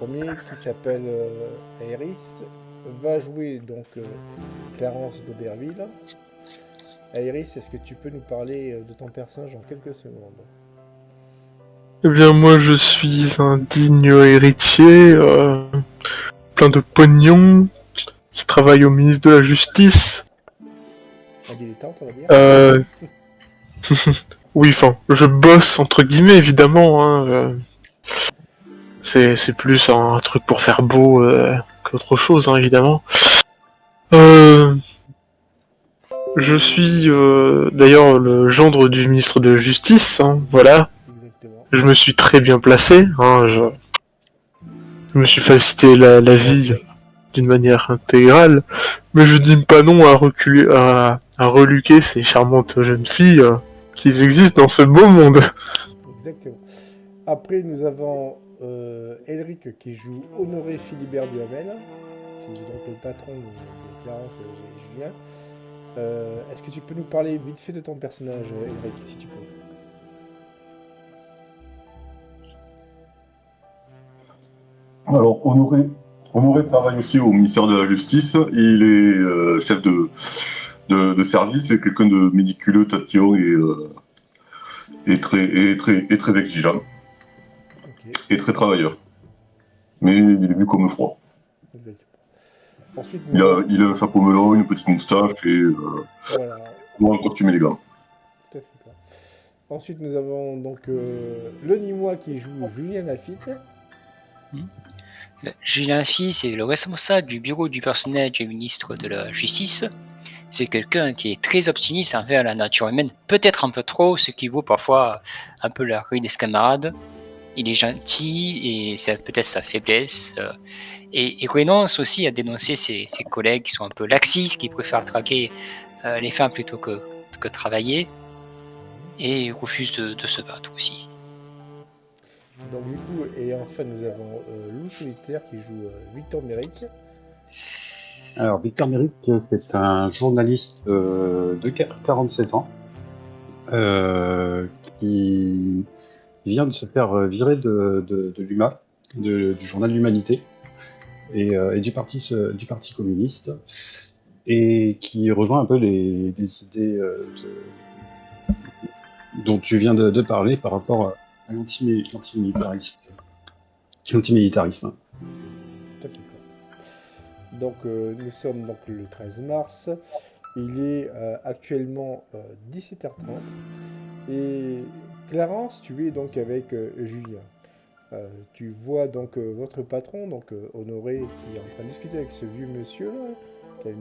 premier, qui s'appelle Aéris, va jouer donc Clarence d'Auberville. Aéris, est-ce que tu peux nous parler de ton personnage en quelques secondes? Eh bien, moi, je suis un digne héritier, plein de pognon, qui travaille au ministre de la Justice. Un dilettante, on va dire. Euh, oui, enfin, je bosse, entre guillemets, évidemment. Hein, c'est plus un truc pour faire beau qu'autre chose, hein, évidemment. Euh, je suis d'ailleurs le gendre du ministre de la Justice, hein, voilà. Exactement. Je me suis très bien placé, hein, je me suis facilité la vie d'une manière intégrale, mais je dis pas non à à reluquer ces charmantes jeunes filles qui existent dans ce beau monde. Exactement. Après, nous avons Elric qui joue Honoré Philibert Duhamel, qui est donc le patron de Clarence et Julien. Est-ce que tu peux nous parler vite fait de ton personnage, Elric, si tu peux? Alors, Honoré travaille aussi au ministère de la Justice. Il est chef de service et quelqu'un de médiculeux, tatillon et très exigeant Ok, et très travailleur. Mais il est vu comme froid. exactement. Ensuite, nous avons... Il a un chapeau melon, une petite moustache et Voilà, un costume élégant. tout à fait. Quoi. Ensuite, nous avons donc le Nîmois qui joue Julien Lafitte. Julien Phi, c'est le responsable du bureau du personnel du ministre de la Justice. C'est quelqu'un qui est très optimiste envers la nature humaine, peut-être un peu trop, ce qui vaut parfois un peu la ruine de ses camarades. Il est gentil et c'est peut-être sa faiblesse. Et il renonce aussi à dénoncer ses collègues qui sont un peu laxistes, qui préfèrent traquer les femmes plutôt que travailler. Et il refuse de se battre aussi. Donc du coup, et enfin nous avons Loup Solitaire qui joue Victor Méric. Alors, Victor Méric, c'est un journaliste de 47 ans qui vient de se faire virer de l'UMA, du journal L'Humanité et du parti communiste, et qui rejoint un peu les idées dont tu viens de parler par rapport à l'antimilitarisme. Tout à fait. Quoi. Donc nous sommes donc le 13 mars. Il est actuellement 17h30. Et Clarence, tu es donc avec Julien. Tu vois donc votre patron, donc Honoré, qui est en train de discuter avec ce vieux monsieur là, qui est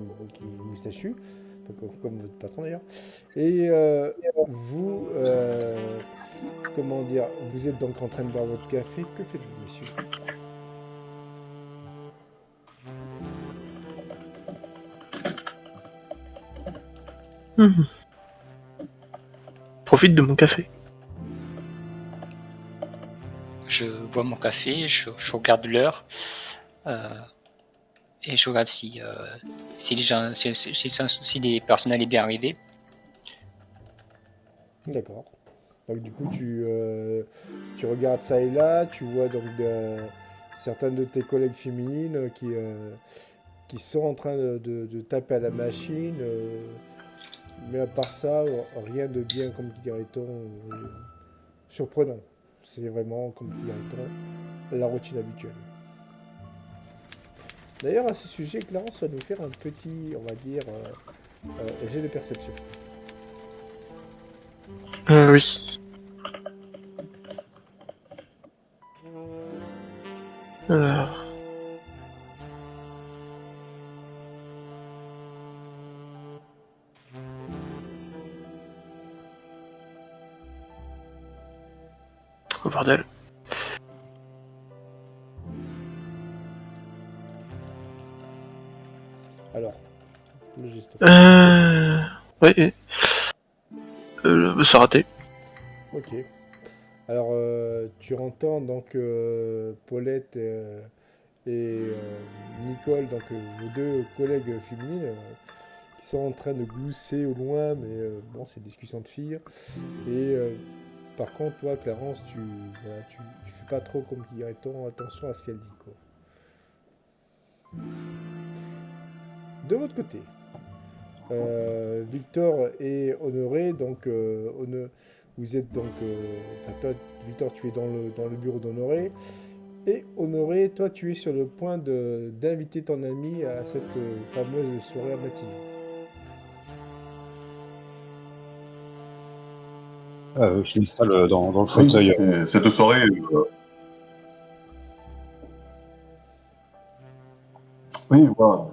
moustachu, comme votre patron d'ailleurs. Et vous, comment dire, vous êtes donc en train de boire votre café. Que faites-vous, messieurs? Profite de mon café. Je bois mon café, je regarde l'heure. Et je regarde si les personnels est bien arrivé. D'accord. Donc du coup, tu regardes ça et là, tu vois donc certaines de tes collègues féminines qui sont en train de taper à la machine. Mais à part ça, rien de bien, comme dirait-on, surprenant. C'est vraiment, comme dirait-on, la routine habituelle. D'ailleurs, à ce sujet, Clarence va nous faire un petit, on va dire, jet de perception. Oui. Alors. Oh bordel. Alors, le geste. Ouais. C'est raté. Ok. Alors, tu entends donc Paulette et Nicole, donc vos deux collègues féminines, qui sont en train de glousser au loin, mais bon, c'est une discussion de filles. Et par contre, toi, Clarence, voilà, tu fais pas trop, comme dirait-on, attention à ce qu'elle dit, quoi. De votre côté, Victor et Honoré, donc vous êtes donc, enfin, toi, Victor, tu es dans le bureau d'Honoré, et Honoré, toi, tu es sur le point d'inviter ton ami à cette fameuse soirée matinée. Je m'installe dans le Oui, fauteuil. cette soirée. Oui, voilà.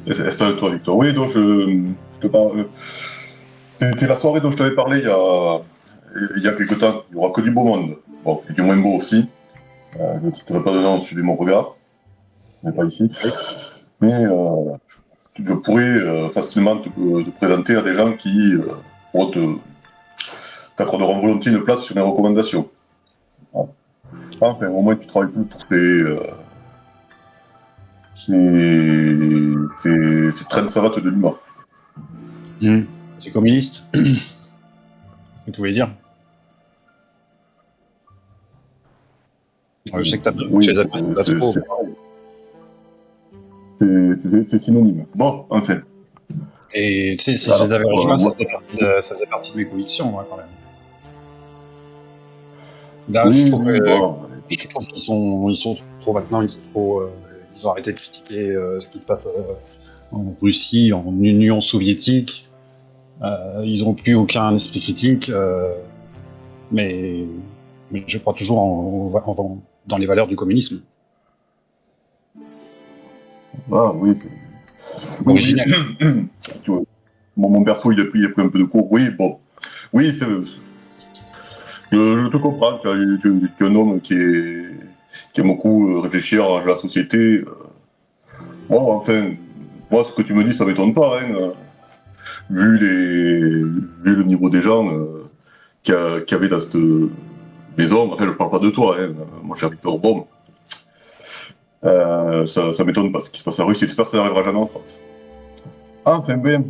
Installe-toi, Victor. Oui, donc je te parle. C'était la soirée dont je t'avais parlé il y a quelque temps. Il n'y aura que du beau monde. Bon, et du moins beau aussi. Je ne citerai pas de nom, suivez mon regard. Mais pas ici. Mais je pourrais facilement te présenter à des gens qui t'accorderont volontiers une place sur mes recommandations. Voilà. Enfin, au moins tu travailles plus pour ces traînes savates de l'humain. C'est communiste. Que tu voulais dire? Je sais que t'as Oui, tu les appelles pas trop. c'est synonyme. Bon, enfin. Et tu sais, si Alors, je les avais rejoints, moi- ça faisait partie de mes convictions, moi, quand même. Là, oui, je trouve oui, bon. qu'ils sont trop maintenant, ils ont arrêté de critiquer ce qui se passe en Russie, en Union soviétique. Ils n'ont plus aucun esprit critique, mais je crois toujours dans les valeurs du communisme. Ah, oui, oui, Originel. Tu vois, mon perso, il a pris un peu de cours. Oui, bon. Oui, je te comprends. Tu es un homme qui aime beaucoup réfléchir à la société. Bon, enfin, moi, ce que tu me dis, ça m'étonne pas. Hein, vu le niveau des gens qu'il y avait dans cette maison. Enfin, je parle pas de toi, hein, mon cher Victor. Bon, ça m'étonne pas ce qui se passe en Russie. J'espère que ça n'arrivera jamais en France. Enfin, bien.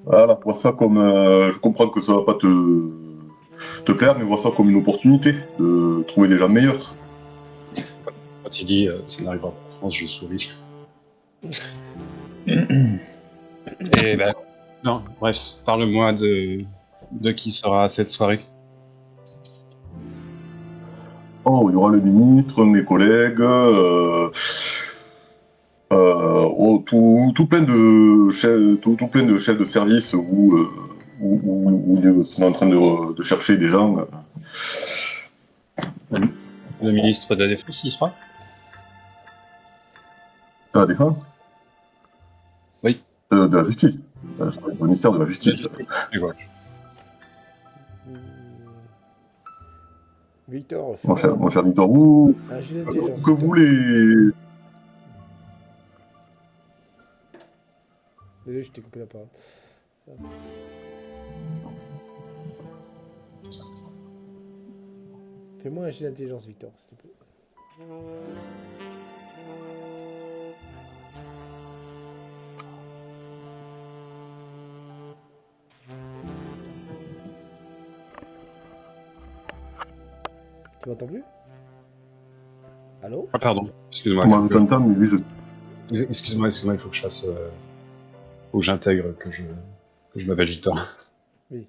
Voilà, vois ça comme. Je comprends que ça va pas te plaire, mais vois ça comme une opportunité de trouver des gens meilleurs. Quand il dit ça n'arrivera pas en France, je souris. Et ben, non, bref, parle-moi de qui sera à cette soirée. Oh, il y aura le ministre, mes collègues, tout plein de chefs, tout plein de chefs de service où ils sont en train de chercher des gens. Le ministre de la Défense, il sera? De la Défense? Oui. De la Justice. Le ministère de la Justice. Et voilà. Victor, Mon cher Victor, vous, un jet d'intelligence. que vous les... Désolé, je t'ai coupé la parole. Fais-moi un jet d'intelligence, Victor, s'il te plaît. Tu m'entends plus? Allô? Ah, pardon, excuse-moi. Comment vous entendez, mais oui, Excuse-moi, il faut que je fasse. Faut que j'intègre que je m'appelle Victor. Oui.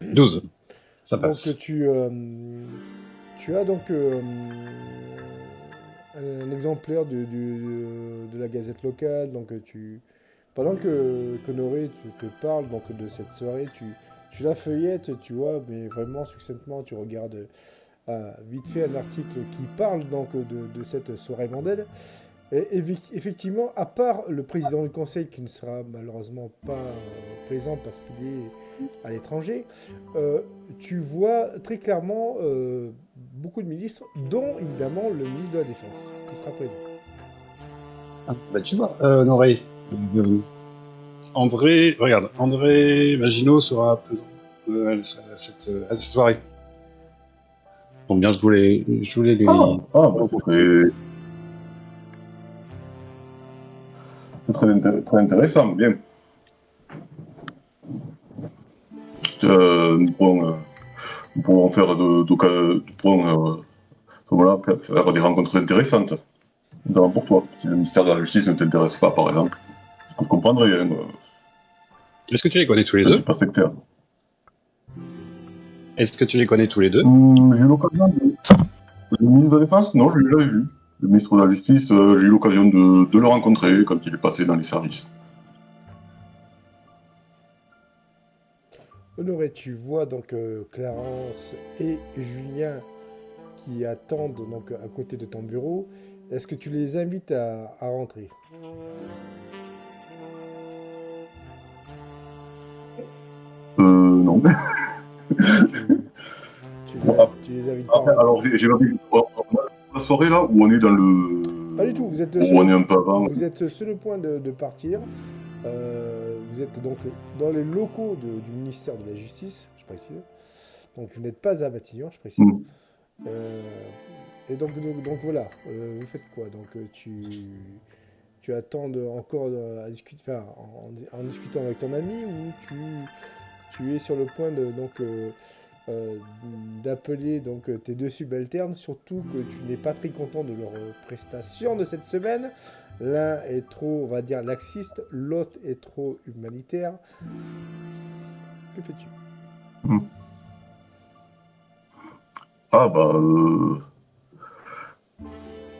12. Ça passe. Donc tu as donc un exemplaire de la Gazette locale. Donc pendant que Noré te parle donc de cette soirée, tu la feuillettes, tu vois, mais vraiment succinctement, tu regardes vite fait un article qui parle donc de cette soirée mondaine. Et effectivement, à part le président du conseil qui ne sera malheureusement pas présent parce qu'il est à l'étranger, tu vois très clairement beaucoup de ministres, dont évidemment le ministre de la Défense, qui sera présent. Ah, bah tu vois, Noré. André Maginot sera présent à cette soirée. Donc bien, je voulais lui... bah, c'est très intéressant, bien. nous pourrons faire voilà, faire des rencontres intéressantes. Notamment pour toi. Si le ministère de la Justice ne t'intéresse pas, par exemple, je comprendrais. Hein, Est-ce que tu les connais tous les je deux suis pas sectaire. Est-ce que tu les connais tous les deux J'ai eu l'occasion de... Le ministre de la Défense, non, je l'ai jamais vu. Le ministre de la Justice, j'ai eu l'occasion de le rencontrer quand il est passé dans les services. Honoré, tu vois donc Clarence et Julien qui attendent donc à côté de ton bureau. Est-ce que tu les invites à rentrer? Non. Tu les invites pas à Après, rentrer? alors, j'ai pas vu. On a la soirée là où on est dans le. Pas du tout, vous êtes Où on est un peu avant. vous êtes sur le point de partir. Vous êtes donc dans les locaux du ministère de la Justice, je précise. Donc vous n'êtes pas à Matignon, je précise. Mm. Et donc voilà, vous faites quoi? Donc tu attends encore à discuter, enfin, en discutant avec ton ami, ou tu es sur le point de d'appeler donc tes deux subalternes, surtout que tu n'es pas très content de leur prestation de cette semaine. L'un est trop, on va dire, laxiste, l'autre est trop humanitaire. Que fais-tu? Ah bah.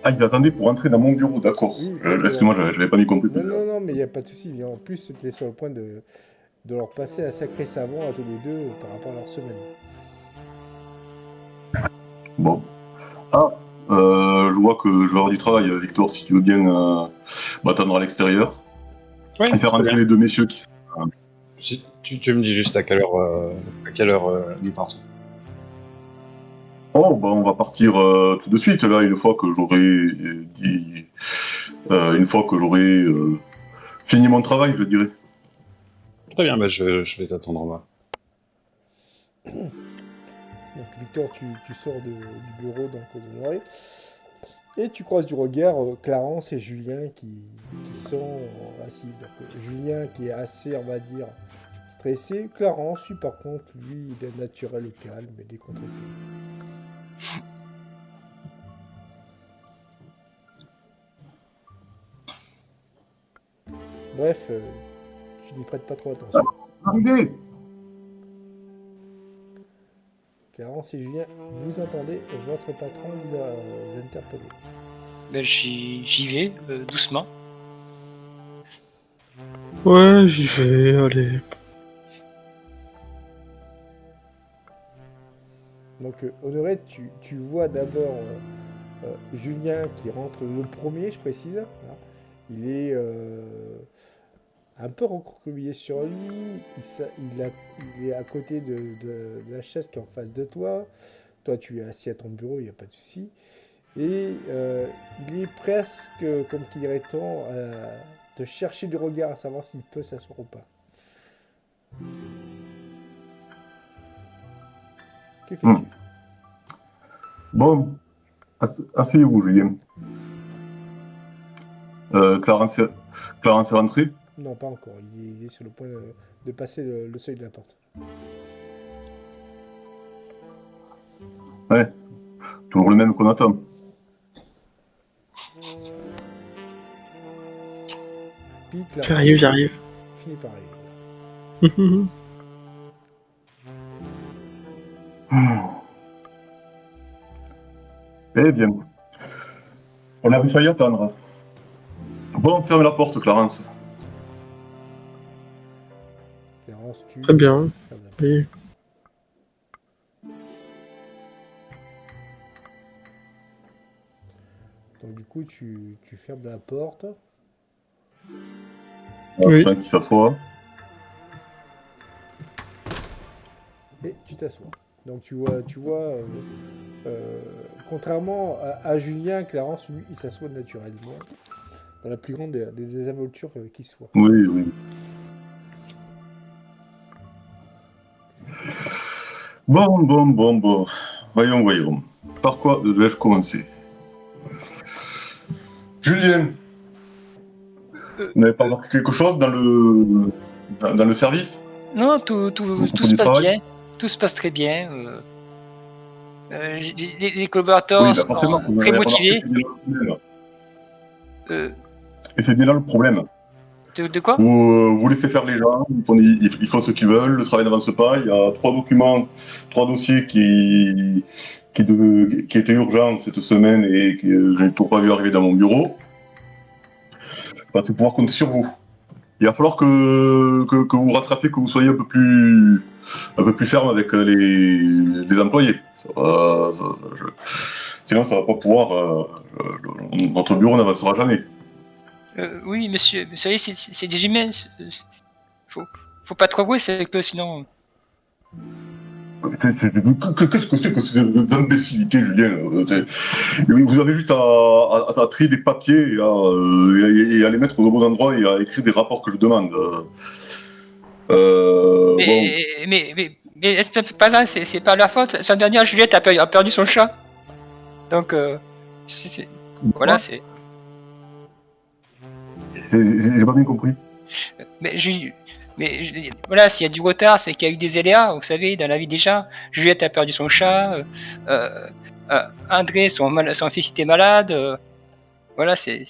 Ah, ils attendaient pour entrer dans mon bureau, d'accord. Oui, Excuse-moi, j'avais pas ni compris. Non, mais il n'y a pas de souci. En plus, c'était sur le point de leur passer un sacré savon à tous les deux par rapport à leur semaine. Bon. Ah, je vois que je vais avoir du travail, Victor, si tu veux bien m'attendre à l'extérieur. Oui, Et faire entrer les deux messieurs qui sont. Tu me dis juste à quelle heure nous partons. Oh, bah on va partir tout de suite, là, une fois que j'aurai dit. Une fois que j'aurai fini mon travail, je dirais. Très bien, bah je vais t'attendre en bas. Donc Victor, tu sors du bureau donc d'Honoré et tu croises du regard Clarence et Julien qui sont assis. Donc Julien qui est assez, on va dire, stressé. Clarence, lui, par contre, lui, il est naturel et calme et décontracté. Bref, tu n'y prêtes pas trop attention. Arrivez! Clarence et Julien, vous entendez votre patron vous interpeller. Ben, j'y vais, doucement. Ouais, j'y vais, allez. Donc Honoré, tu vois d'abord Julien qui rentre le premier, je précise. Hein. Il est un peu recroquevillé sur lui. Il est à côté de la chaise qui est en face de toi. Toi, tu es assis à ton bureau, il n'y a pas de souci. Et il est presque, comme qu'il dirait-on, de chercher du regard à savoir s'il peut s'asseoir ou pas. Que fais-tu? Bon, asseyez-vous, Julien. Clarence est rentré? Non, pas encore. Il est sur le point de passer le seuil de la porte. Ouais, toujours le même qu'on attend. Puis J'arrive. finit par arriver. Eh bien, on avait failli attendre. Bon, ferme la porte, Clarence. Clarence, tu... Très bien. fermes la porte. Oui. Donc du coup, tu fermes la porte. Oui. Enfin, qui s'assoit. Et tu t'assois. Donc tu vois contrairement à Julien, Clarence, lui, il s'assoit naturellement, dans la plus grande des désinvoltures qui soit. Oui, oui. Bon. Voyons. Par quoi vais-je commencer? Julien, vous n'avez pas remarqué quelque chose dans le service? Non, tout Beaucoup se de passe travail. bien. Tout se passe très bien. Les collaborateurs Oui, bah sont forcément, vous très avez remarqué, motivés. c'est bien là le problème. Euh, Et c'est bien là le problème. de quoi? Vous laissez faire les gens, ils font ce qu'ils veulent, le travail n'avance pas. Il y a 3 documents, 3 dossiers qui étaient urgents cette semaine et que je n'ai toujours pas vu arriver dans mon bureau. Bah, tu vas pouvoir compter sur vous. Il va falloir que vous rattrapiez, que vous soyez un peu plus ferme avec les employés. Sinon, ça va pas pouvoir. Notre bureau n'avancera jamais. Oui, monsieur, vous savez, c'est des humains. Faut pas trop jouer, c'est que sinon. Qu'est-ce que c'est que ces imbécilités, Julien vous avez juste à trier des papiers et à les mettre aux bons endroits et à écrire des rapports que je demande. Bon. Mais est-ce pas ça, c'est pas leur faute. La semaine dernière, Juliette a perdu son chat. Donc, voilà, c'est. J'ai pas bien compris. Mais, voilà, s'il y a du retard, c'est qu'il y a eu des aléas, vous savez, dans la vie des gens. Juliette a perdu son chat, André, son fils était malade. Voilà, c'est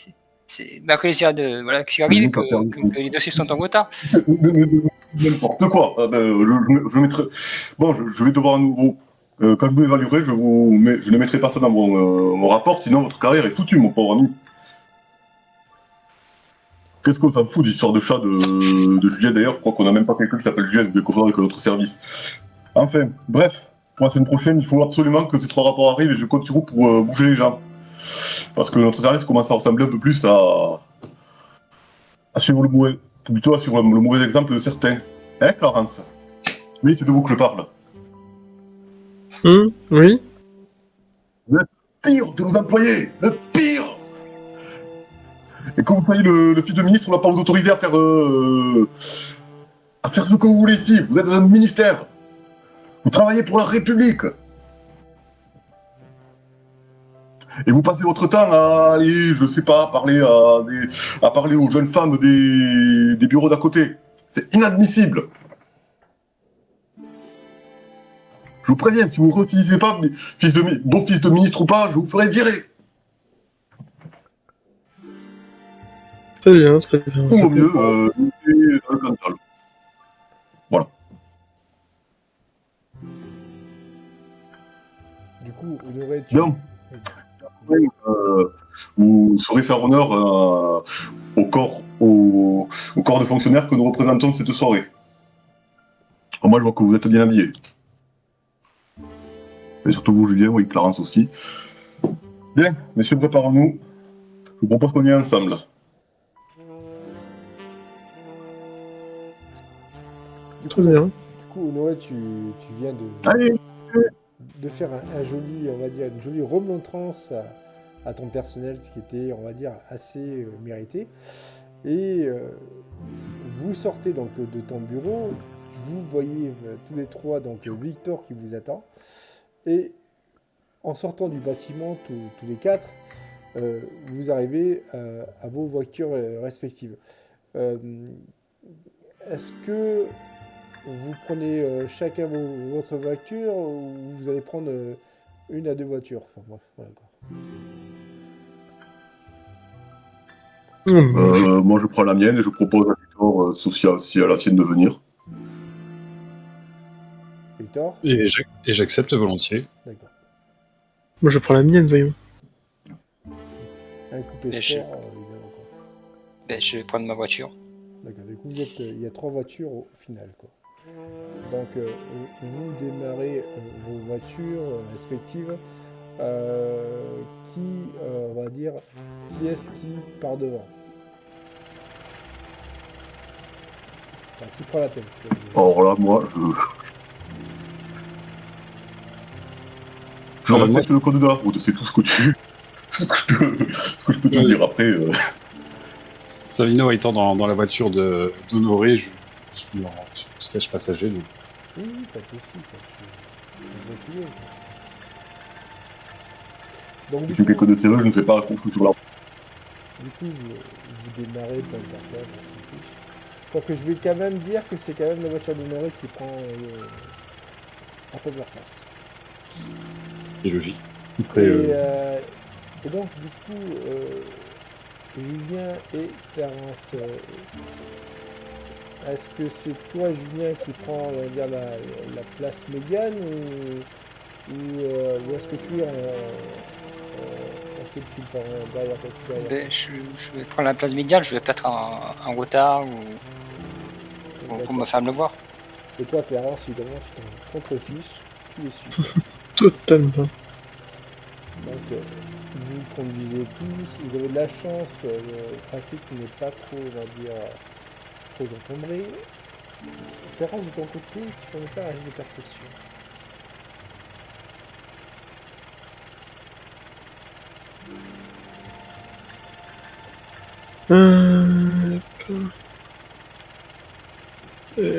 malgré les de voilà, qui arrive que les dossiers sont en retard. N'importe quoi. Je mettrai. Bon, je vais devoir à nouveau. Quand je vous évaluerai, je ne mettrai pas ça dans mon rapport, sinon votre carrière est foutue, mon pauvre ami. Qu'est-ce qu'on s'en fout d'histoire de chat de Juliette d'ailleurs? Je crois qu'on n'a même pas quelqu'un qui s'appelle Juliette de confondre avec notre service. Enfin, bref, pour la semaine prochaine, il faut absolument que ces 3 rapports arrivent et je compte sur vous pour bouger les gens. Parce que notre service commence à ressembler un peu plus à suivre plutôt à suivre le mauvais exemple de certains. Hein, Clarence? Oui, c'est de vous que je parle. Oui. Le pire de nos employés, le pire. Et quand vous soyez le fils de ministre, on va pas vous autoriser à faire ce que vous voulez ici. Vous êtes dans un ministère. Vous travaillez pour la République. Et vous passez votre temps à aller, je sais pas, à parler aux jeunes femmes des bureaux d'à côté. C'est inadmissible. Je vous préviens, si vous ne réutilisez pas vos fils de ministre ou pas, je vous ferai virer. Très bien, très bien. Ou au mieux, dans le Cantal. Voilà. Du coup, Honoré, Bien. Vous saurez faire honneur au corps de fonctionnaires que nous représentons cette soirée. Alors moi, je vois que vous êtes bien habillés. Et surtout vous, Julien, oui, Clarence aussi. Bien, messieurs, préparons-nous. Je vous propose qu'on y aille ensemble. Très bien. Du coup, Honoré, tu viens Allez. de faire un joli, on va dire, une jolie remontrance à ton personnel, ce qui était, on va dire, assez mérité. Et vous sortez donc de ton bureau, vous voyez tous les trois donc Victor qui vous attend. Et en sortant du bâtiment, tous les quatre, vous arrivez à vos voitures respectives. Est-ce que vous prenez chacun votre voiture ou vous allez prendre une à deux voitures? Enfin, bref, voilà, quoi. Moi, je prends la mienne et je propose à Victor, si à la sienne de venir. Victor? Et j'accepte volontiers. D'accord. Moi, je prends la mienne, voyons. Un coupé Mais sport, évidemment, quoi. Ben, je vais prendre ma voiture. D'accord, du coup, il y a trois voitures au final, quoi. Donc, vous démarrez vos voitures respectives. On va dire, qui est-ce qui part devant? Enfin, qui prend la tête? Alors là, moi, je respecte le code de la route, c'est tout ce que ce que je peux te dire après. Savino étant dans la voiture d'Honoré, je suis en siège passager. Donc. Oui, pas de soucis, quoi. Donc, Je du suis coup, quelqu'un de sérieux, je ne fais pas la course sur la route. vous démarrez pas par là, on s'en fiche. Donc je vais quand même dire que c'est quand même la voiture d'Honoré qui prend la première place. C'est logique. Et, Après, et donc du coup, Julien et Clarence, est-ce que c'est toi Julien qui prend on va dire, la place médiane ou est-ce que tu es en quel fil derrière, derrière Ben, je vais prendre la place médiane, je vais peut-être en retard ou pour ma femme le voir. Et toi Clarence, évidemment, tu t'en contrefiches, tu les suis. Totalement. Donc, vous conduisez tous, vous avez de la chance, le trafic n'est pas trop, on va dire, trop encombré. Terence, de ton côté, tu peux me faire un jeu de perception.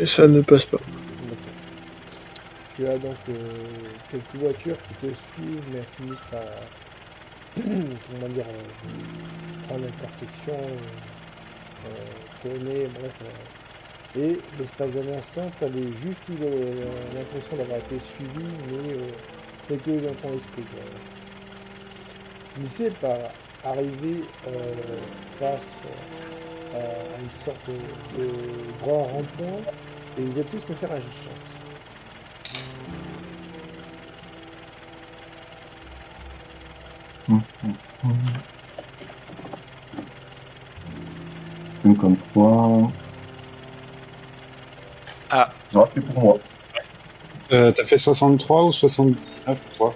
Ça ne passe pas. D'accord. Tu as donc quelques voitures qui te suivent, mais elles finissent par, comment dire, prendre l'intersection, tourner, bref. Et l'espace d'un instant, tu avais juste eu l'impression d'avoir été suivi, mais ce n'est que dans ton esprit. Quoi. Finissez par arriver face à une sorte de grand rond-point, et vous êtes tous me faire un jeu de chance. Hum, hum, hum. 53. Ah, Raté pour moi. t'as fait 63 ou 79 toi?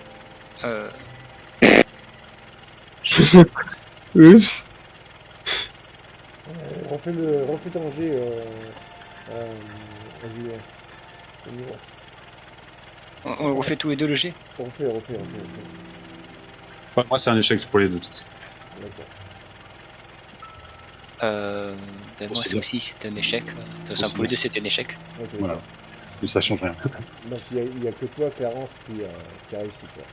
Oups. Refais ton jet, Julien. On y va. on refait tous les deux le jet. Refais. Enfin, moi, c'est un échec pour les deux. D'accord. Ben moi, c'est ça bien. aussi, c'est un échec. De toute façon, c'est pour les bien. deux, c'est un échec. Ok, Voilà. d'accord. Mais ça change rien. Donc il y a que toi, Clarence, qui a réussi. Quoi.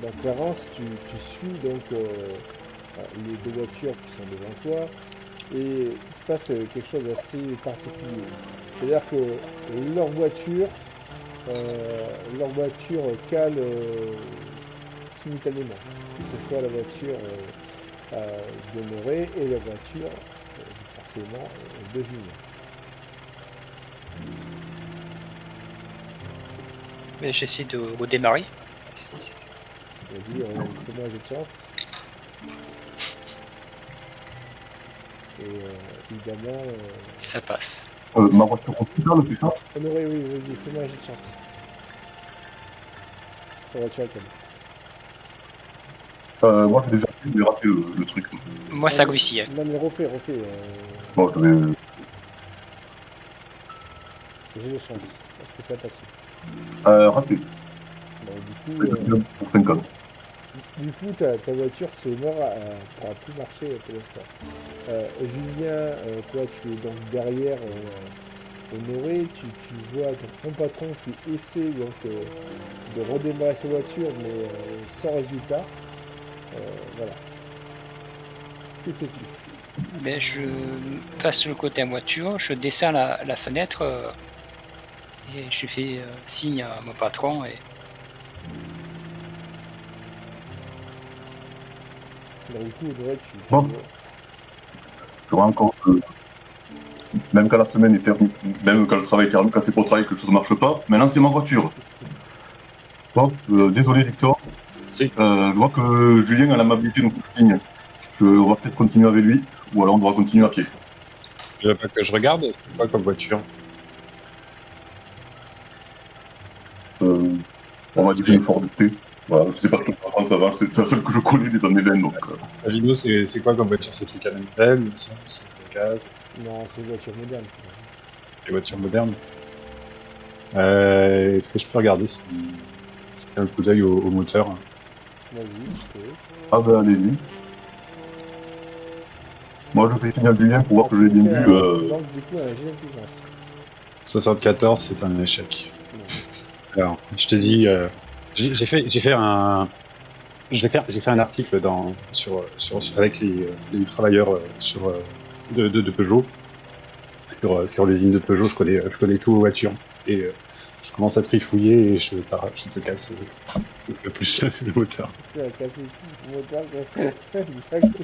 Donc Clarence, tu suis donc les deux voitures qui sont devant toi. Et il se passe quelque chose d'assez particulier. C'est-à-dire que leur voiture cale simultanément. Que ce soit la voiture d'Honoré et la voiture, forcément, de Julien. Mais j'essaie de redémarrer. Vas-y, fais-moi un jeu de chance. Et évidemment, Ça passe. Ma voiture au final, c'est ça? Honoré, oui, vas-y, fais-moi un jet de chance. Ta voiture est Moi, j'ai déjà fait, j'ai raté le truc. Moi, ça réussit. Hein. Non, mais refais. Bon, je vais. J'ai de chance. Est-ce que ça a passé? Raté. Bon, du coup, Pour 50. ta voiture, c'est mort, pourra plus marcher pour l'instant. Julien, toi, tu es donc derrière Honoré. Tu vois ton patron qui essaie donc de redémarrer sa voiture, mais sans résultat. Voilà. Que fais-tu? Ben, je passe sur le côté en voiture, je descends la fenêtre et je fais signe à mon patron. Et Donc, du coup, Honoré, Bon. J'aurais encore. Même quand la semaine est terminée, même quand le travail est terminé, quand c'est pour le travail que les choses ne marchent pas, maintenant c'est ma voiture. Bon, désolé Victor. Si. Je vois que Julien a l'amabilité de nous faire signe. On va peut-être continuer avec lui, ou alors on devra continuer à pied. Tu veux pas que je regarde? C'est quoi comme voiture? On va dire une Ford T. Voilà, je sais pas ce que tu penses avant, c'est la seule que je connais des années 20, donc. Avino, c'est quoi comme voiture? C'est une canne c'est le gaz, Non, c'est une voiture moderne. les voitures modernes. Est-ce que je peux regarder si j'ai un coup d'œil au moteur? Vas-y, tu peux. Ah ben allez-y. Moi je fais signe à Julien pour voir que je l'ai bien vu. Donc, du coup, un jet d'intelligence. 74, c'est un échec. Bon. Alors, je te dis, j'ai fait un article avec les travailleurs de Peugeot. sur l'usine de Peugeot, je connais tout aux voitures. Et je commence à trifouiller et je te casse le plus le moteur. Tu vas casser le moteur. Exactement.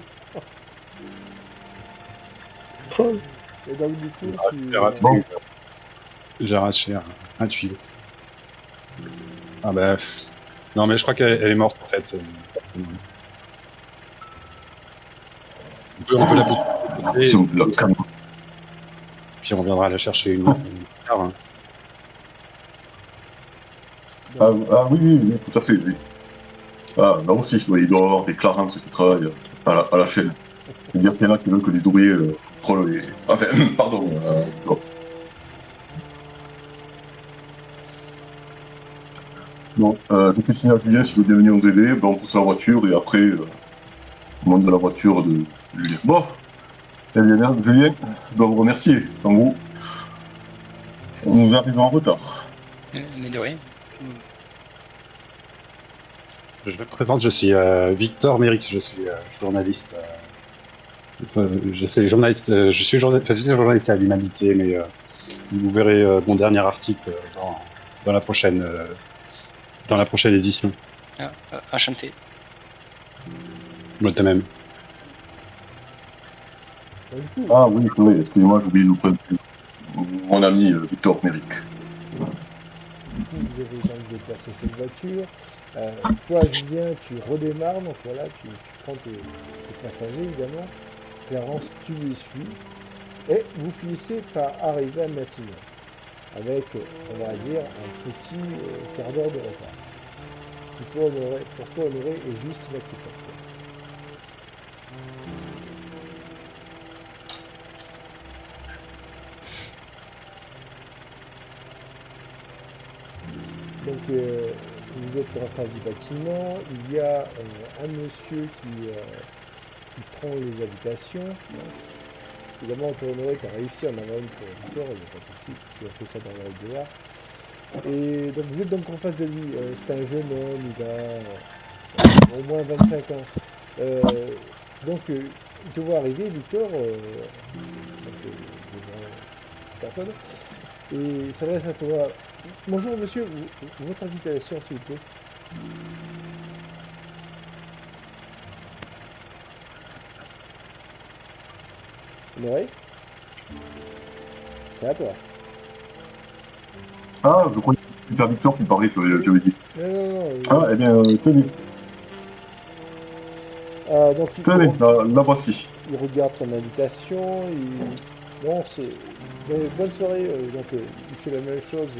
Et donc, du coup, Bon. J'ai arraché un tuyau. Ah bah... Non mais je crois qu'elle est morte en fait. On peut la pousser. Si on la calme. Puis on viendra la chercher une plus tard. Hein. Ah oui, tout à fait, oui. Ah, là aussi, oui, il doit y avoir des Clarins qui travaillent à la chaîne. C'est-à-dire qu'il y en a qui veulent que les ouvriers contrôlent les... Enfin, pardon, Victor. Bon, je fais signe à Julien s'il veut bien venir nous aider, ben, on pousse la voiture et après, on monte dans la voiture de Julien. Bon, eh bien, Julien, je dois vous remercier. Sans vous, nous arrivons en retard. Mais de rien. Je me présente, je suis Victor Méric, je suis journaliste. Je suis journaliste à l'Humanité, mais vous verrez mon dernier article dans la prochaine édition. Enchanté. Moi de même. Ah oui, excusez-moi, j'ai oublié de vous présenter mon ami Victor Méric. vous avez donc déplacé cette voiture. Toi, Julien, tu redémarres, donc voilà, tu prends tes passagers, évidemment. Clarence, tu les suis. Et vous finissez par arriver à Matignon, avec, on va dire, un petit quart d'heure de retard. Ce qui, pour toi, Honoré, est juste inacceptable. Donc, vous êtes en face du bâtiment. Il y a un monsieur qui prend les habitations. Évidemment, toi, Honoré, tu as réussi à en avoir une pour Victor, il n'y a pas de souci. Tu as fait ça dans le dehors. Et donc, vous êtes donc en face de lui. C'est un jeune homme, il a au moins 25 ans. Donc, il te voit arriver, Victor, devant cette personne, et il s'adresse à toi. Bonjour monsieur, votre invitation s'il vous plaît. Honoré, c'est à toi. Ah, je croyais que c'était Victor qui parlait, tu avais dit. Non. Ah, eh bien, tenez, Donc, la voici. il regarde ton invitation. Bon, c'est bonne soirée. Donc, il fait la même chose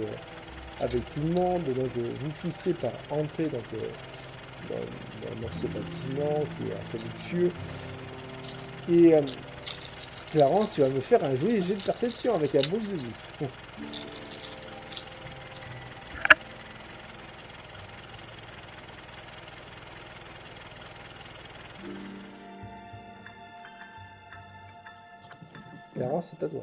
avec tout le monde. Donc, vous finissez par entrer donc, dans ce bâtiment qui est assez luxueux. Et Clarence, tu vas me faire un joli jet de perception avec un bonus de 10. Clarence, c'est à toi.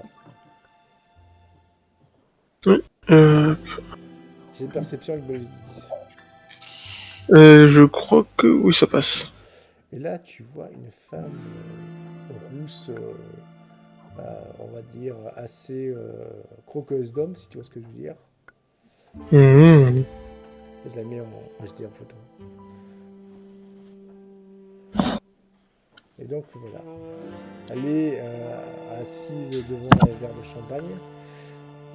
J'ai de perception avec bonus de 10. Je crois que oui, ça passe. Et là, tu vois une femme rousse, on va dire, assez croqueuse d'homme, si tu vois ce que je veux dire. Mmh. Je la mets en HD en photo. Et donc, voilà. Elle est assise devant un verre de champagne.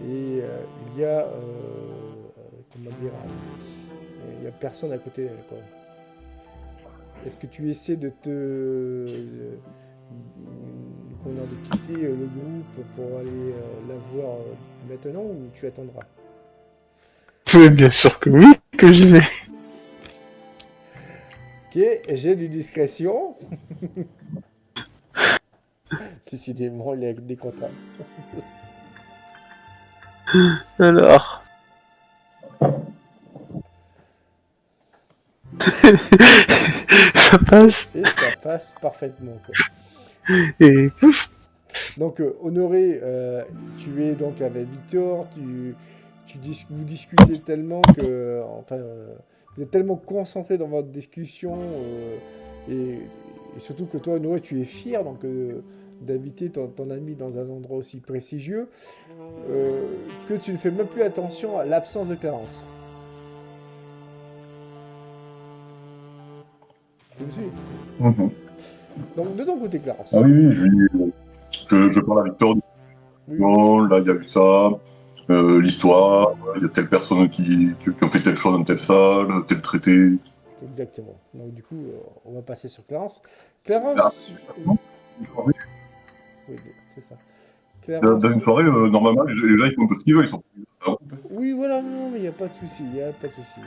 Et il y a, comment dire, il n'y a personne à côté d'elle, quoi. Est-ce que tu essaies de quitter le groupe pour aller la voir maintenant ou tu attendras? Oui, bien sûr que oui, que j'y vais. Ok, j'ai du discrétion. Décidément, il est décontable. Alors. Ça passe. Et ça passe parfaitement, quoi. Et pouf. Donc, Honoré, tu es donc avec Victor, vous discutez tellement que, enfin, vous êtes tellement concentré dans votre discussion, et surtout que toi, Honoré, tu es fier donc, d'inviter ton ami dans un endroit aussi prestigieux que tu ne fais même plus attention à l'absence de Clarence. Tu me suis? Mhm. Donc, de ton côté, Clarence. Ah oui, oui, je parle à Victor. Oui, Non, là, il y a eu ça, l'histoire, il y a telle personne qui ont fait telle chose dans telle salle, tel traité. exactement. Donc, du coup, on va passer sur Clarence. Ah, Clarence. Oui, c'est ça. dans Clarence. une soirée, normalement, les gens ils font un peu ce qu'ils veulent, ils sont Oui, voilà, non, mais il n'y a pas de souci. Il n'y a pas de souci.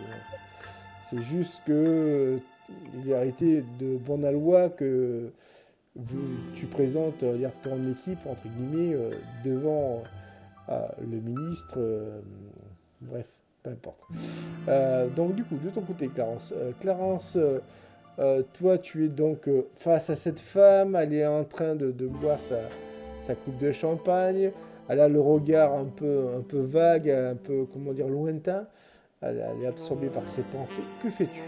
C'est juste que il a été de bonne loi que tu présentes dire, ton équipe, entre guillemets, devant le ministre. Bref, peu importe. Donc, du coup, de ton côté, Clarence. Clarence, toi, tu es donc face à cette femme. Elle est en train de boire sa coupe de champagne. Elle a le regard un peu vague, un peu, comment dire, lointain. Elle est absorbée par ses pensées. Que fais-tu?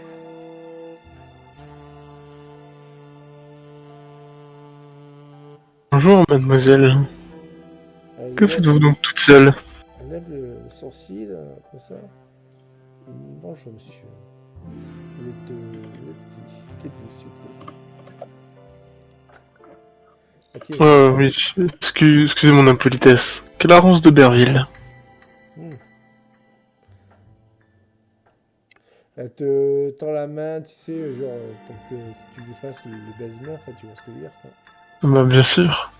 Bonjour, mademoiselle. Elle Que lève, faites-vous donc toute seule? elle lève le sourcil, comme ça. Bonjour, monsieur. Vous êtes qui? Qui êtes-vous, s'il vous plaît? Oui, excusez mon impolitesse. Clarence de Berville. Hmm. Elle te tend la main, tu sais, genre, pour que tu lui fasses le baisement, enfin, tu vois ce que je veux dire, quoi. Bah, bien sûr.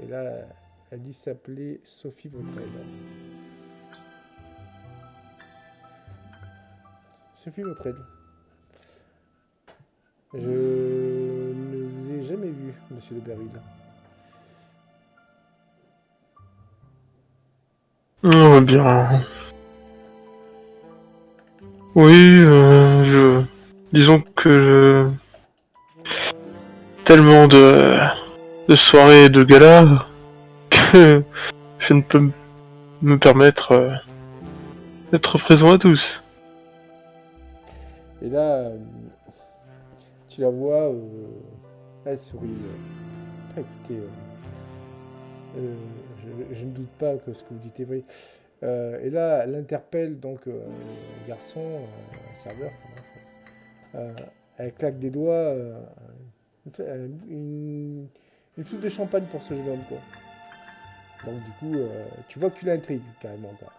Et là, elle dit s'appeler Sophie Vautrel. Sophie Vautrel. Je ne vous ai jamais vu, monsieur de Berville. Oh, bien. Oui, disons que tellement de soirées et de galas que je ne peux me permettre d'être présent à tous. Et là, tu la vois, elle sourit. Ah, écoutez, je ne doute pas que ce que vous dites est vrai. Et là, elle interpelle donc un garçon, un serveur. Elle claque des doigts, une flûte de champagne pour ce jeune homme, quoi. Donc du coup, tu vois que tu l'intrigues carrément, quoi.